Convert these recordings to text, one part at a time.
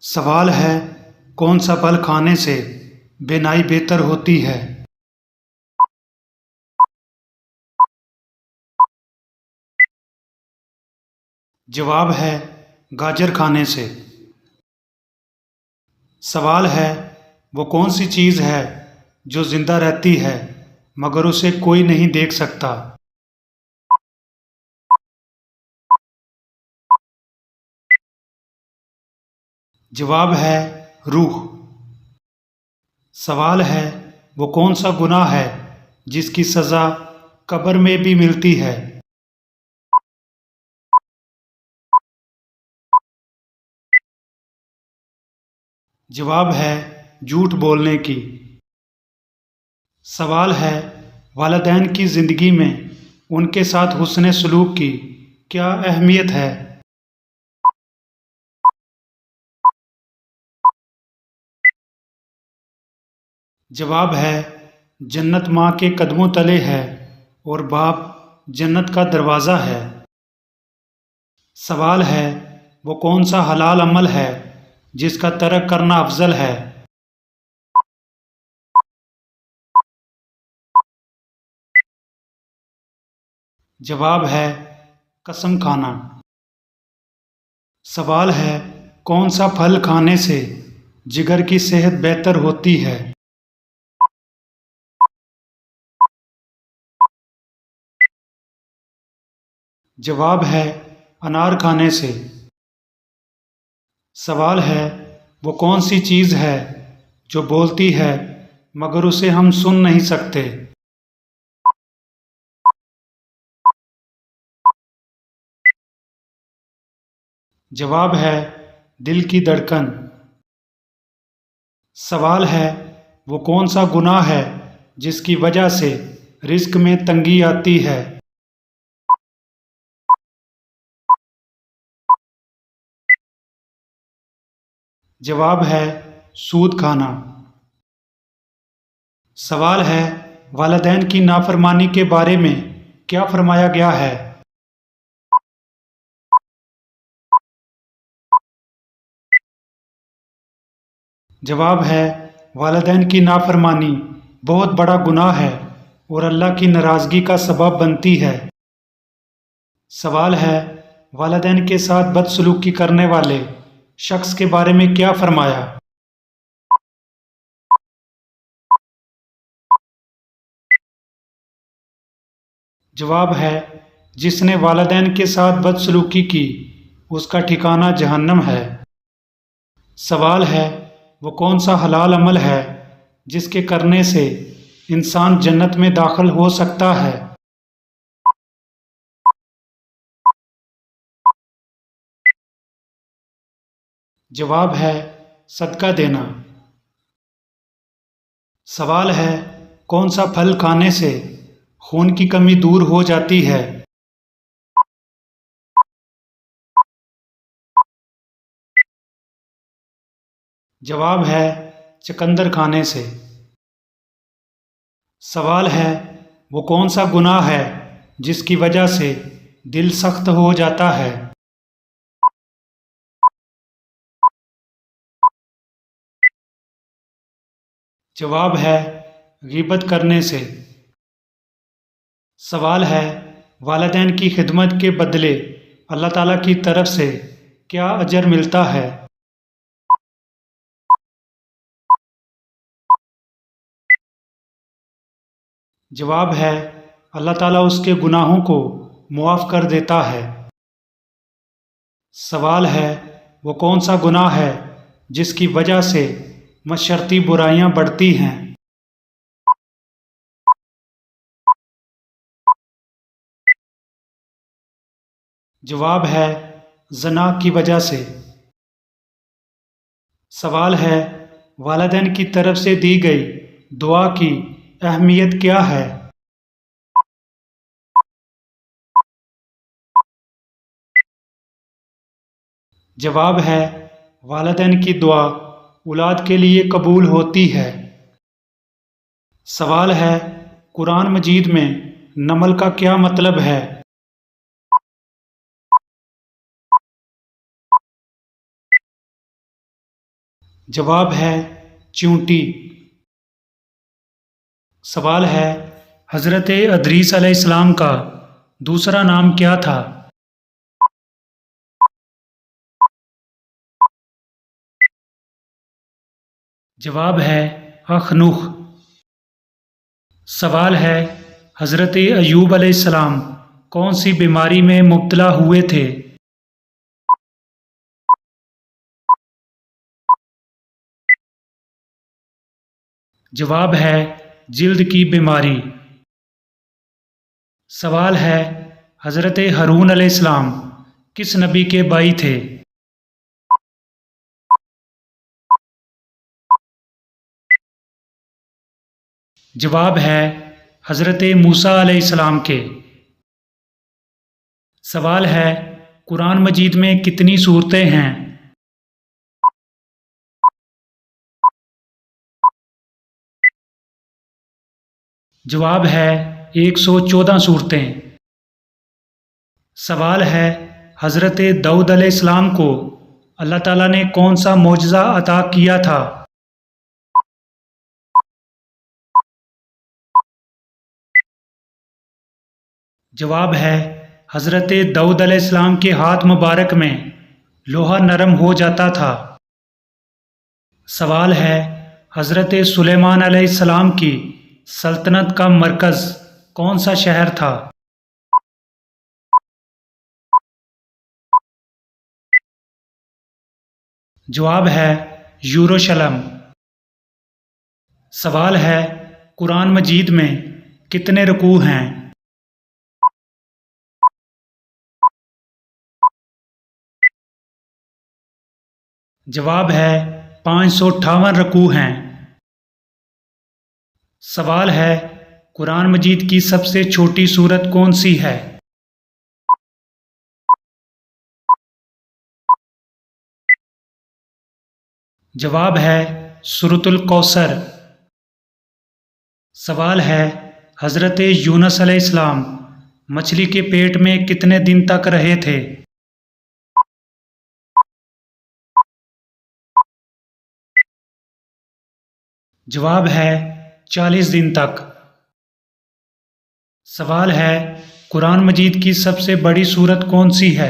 سوال ہے کون سا پھل کھانے سے بینائی بہتر ہوتی ہے؟ جواب ہے گاجر کھانے سے۔ سوال ہے وہ کون سی چیز ہے جو زندہ رہتی ہے مگر اسے کوئی نہیں دیکھ سکتا؟ جواب ہے روح۔ سوال ہے وہ کون سا گناہ ہے جس کی سزا قبر میں بھی ملتی ہے؟ جواب ہے جھوٹ بولنے کی۔ سوال ہے والدین کی زندگی میں ان کے ساتھ حسن سلوک کی کیا اہمیت ہے؟ جواب ہے جنت ماں کے قدموں تلے ہے اور باپ جنت کا دروازہ ہے۔ سوال ہے وہ کون سا حلال عمل ہے جس کا ترک کرنا افضل ہے؟ جواب ہے قسم کھانا۔ سوال ہے کون سا پھل کھانے سے جگر کی صحت بہتر ہوتی ہے؟ جواب ہے انار کھانے سے۔ سوال ہے وہ کون سی چیز ہے جو بولتی ہے مگر اسے ہم سن نہیں سکتے؟ جواب ہے دل کی دھڑکن۔ سوال ہے وہ کون سا گناہ ہے جس کی وجہ سے رزق میں تنگی آتی ہے؟ جواب ہے سود کھانا۔ سوال ہے والدین کی نافرمانی کے بارے میں کیا فرمایا گیا ہے؟ جواب ہے والدین کی نافرمانی بہت بڑا گناہ ہے اور اللہ کی ناراضگی کا سبب بنتی ہے۔ سوال ہے والدین کے ساتھ بدسلوکی کرنے والے شخص کے بارے میں کیا فرمایا؟ جواب ہے جس نے والدین کے ساتھ بدسلوکی کی اس کا ٹھکانہ جہنم ہے۔ سوال ہے وہ کون سا حلال عمل ہے جس کے کرنے سے انسان جنت میں داخل ہو سکتا ہے؟ جواب ہے صدقہ دینا۔ سوال ہے کون سا پھل کھانے سے خون کی کمی دور ہو جاتی ہے؟ جواب ہے چقندر کھانے سے۔ سوال ہے وہ کون سا گناہ ہے جس کی وجہ سے دل سخت ہو جاتا ہے؟ جواب ہے غیبت کرنے سے۔ سوال ہے والدین کی خدمت کے بدلے اللہ تعالیٰ کی طرف سے کیا اجر ملتا ہے؟ جواب ہے اللہ تعالیٰ اس کے گناہوں کو معاف کر دیتا ہے۔ سوال ہے وہ کون سا گناہ ہے جس کی وجہ سے معاشرتی برائیاں بڑھتی ہیں؟ جواب ہے زنا کی وجہ سے۔ سوال ہے والدین کی طرف سے دی گئی دعا کی اہمیت کیا ہے؟ جواب ہے والدین کی دعا اولاد کے لیے قبول ہوتی ہے۔ سوال ہے قرآن مجید میں نمل کا کیا مطلب ہے؟ جواب ہے چیونٹی۔ سوال ہے حضرت ادریس علیہ السلام کا دوسرا نام کیا تھا؟ جواب ہے اخنوخ۔ سوال ہے حضرت ایوب علیہ السلام کون سی بیماری میں مبتلا ہوئے تھے؟ جواب ہے جلد کی بیماری۔ سوال ہے حضرت ہارون علیہ السلام کس نبی کے بھائی تھے؟ جواب ہے حضرت موسیٰ علیہ السلام کے۔ سوال ہے قرآن مجید میں کتنی سورتیں ہیں؟ جواب ہے 114 سورتیں۔ سوال ہے حضرت داؤد علیہ السلام کو اللہ تعالیٰ نے کون سا معجزہ عطا کیا تھا؟ جواب ہے حضرت داؤد علیہ السلام کے ہاتھ مبارک میں لوہا نرم ہو جاتا تھا۔ سوال ہے حضرت سلیمان علیہ السلام کی سلطنت کا مرکز کون سا شہر تھا؟ جواب ہے یروشلم۔ سوال ہے قرآن مجید میں کتنے رکوع ہیں؟ جواب ہے 558 رکوع ہیں۔ سوال ہے قرآن مجید کی سب سے چھوٹی سورت کون سی ہے؟ جواب ہے سورۃ الکوثر۔ سوال ہے حضرت یونس علیہ السلام مچھلی کے پیٹ میں کتنے دن تک رہے تھے؟ جواب ہے 40 دن تک۔ سوال ہے قرآن مجید کی سب سے بڑی سورت کون سی ہے؟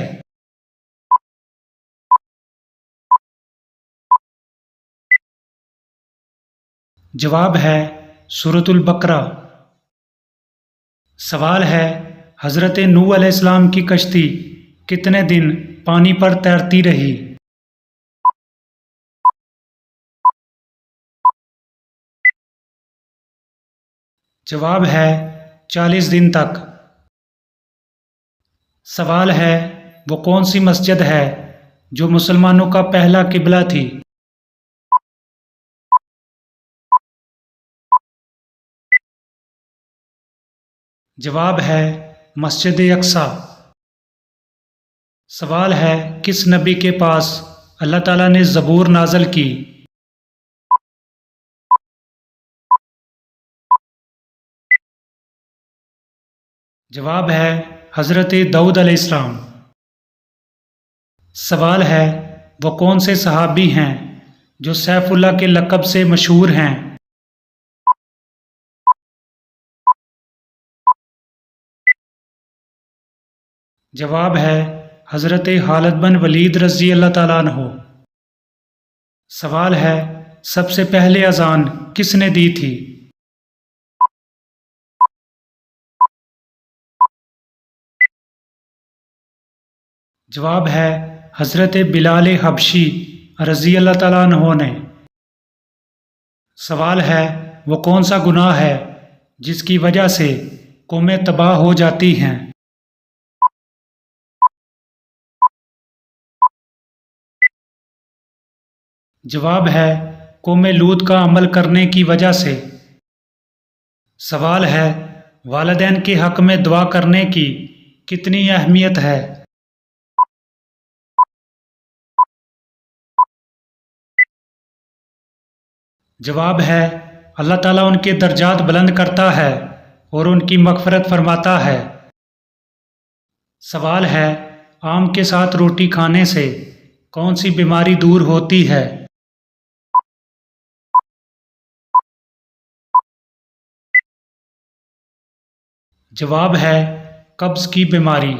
جواب ہے سورۃ البقرہ۔ سوال ہے حضرت نوح علیہ السلام کی کشتی کتنے دن پانی پر تیرتی رہی؟ جواب ہے 40 دن تک۔ سوال ہے وہ کون سی مسجد ہے جو مسلمانوں کا پہلا قبلہ تھی؟ جواب ہے مسجد اقصی۔ سوال ہے کس نبی کے پاس اللہ تعالیٰ نے زبور نازل کی؟ جواب ہے حضرت داؤد علیہ السلام۔ سوال ہے وہ کون سے صحابی ہیں جو سیف اللہ کے لقب سے مشہور ہیں؟ جواب ہے حضرت خالد بن ولید رضی اللہ تعالیٰ عنہ۔ سوال ہے سب سے پہلے اذان کس نے دی تھی؟ جواب ہے حضرت بلال حبشی رضی اللہ تعالیٰ عنہ نے۔ سوال ہے وہ کون سا گناہ ہے جس کی وجہ سے قومیں تباہ ہو جاتی ہیں؟ جواب ہے قوم لوط کا عمل کرنے کی وجہ سے۔ سوال ہے والدین کے حق میں دعا کرنے کی کتنی اہمیت ہے؟ جواب ہے اللہ تعالیٰ ان کے درجات بلند کرتا ہے اور ان کی مغفرت فرماتا ہے۔ سوال ہے آم کے ساتھ روٹی کھانے سے کون سی بیماری دور ہوتی ہے؟ جواب ہے قبض کی بیماری۔